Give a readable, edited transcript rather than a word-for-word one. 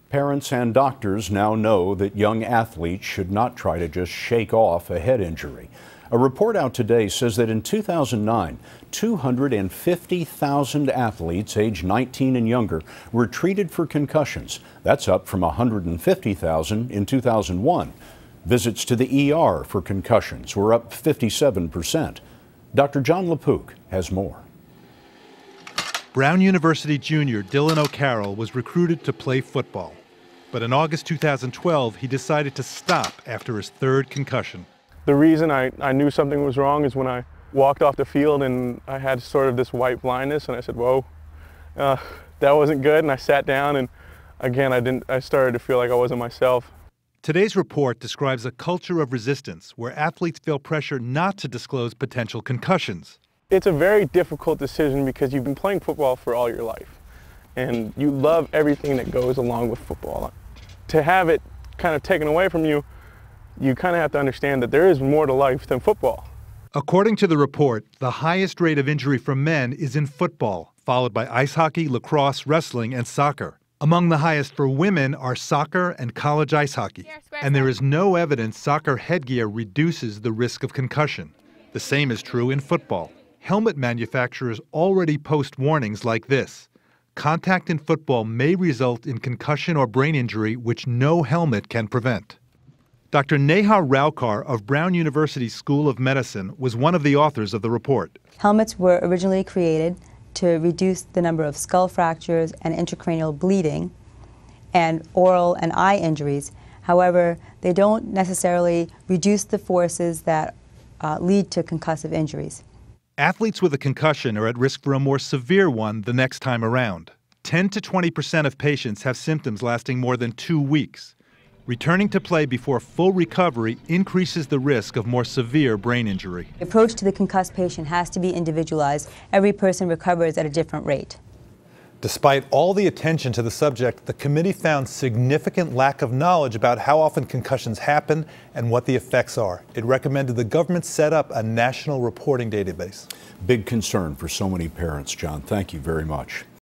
Parents and doctors now know that young athletes should not try to just shake off a head injury. A report out today says that in 2009, 250,000 athletes aged 19 and younger were treated for concussions. That's up from 150,000 in 2001. Visits to the ER for concussions were up 57%. Dr. Jon LaPook has more. Brown University junior Dylan O'Carroll was recruited to play football. But in August 2012, he decided to stop after his third concussion. The reason I knew something was wrong is when I walked off the field and I had sort of this white blindness, and I said, whoa, that wasn't good, and I sat down, and again, I started to feel like I wasn't myself. Today's report describes a culture of resistance where athletes feel pressure not to disclose potential concussions. It's a very difficult decision because you've been playing football for all your life, and you love everything that goes along with football. To have it kind of taken away from you, you kind of have to understand that there is more to life than football. According to the report, the highest rate of injury from men is in football, followed by ice hockey, lacrosse, wrestling, and soccer. Among the highest for women are soccer and college ice hockey. And there is no evidence soccer headgear reduces the risk of concussion. The same is true in football. Helmet manufacturers already post warnings like this. Contact in football may result in concussion or brain injury, which no helmet can prevent. Dr. Neha Raukar of Brown University School of Medicine was one of the authors of the report. Helmets were originally created to reduce the number of skull fractures and intracranial bleeding and oral and eye injuries. However, they don't necessarily reduce the forces that lead to concussive injuries. Athletes with a concussion are at risk for a more severe one the next time around. 10 to 20% of patients have symptoms lasting more than 2 weeks. Returning to play before full recovery increases the risk of more severe brain injury. The approach to the concussed patient has to be individualized. Every person recovers at a different rate. Despite all the attention to the subject, the committee found significant lack of knowledge about how often concussions happen and what the effects are. It recommended the government set up a national reporting database. Big concern for so many parents, John. Thank you very much.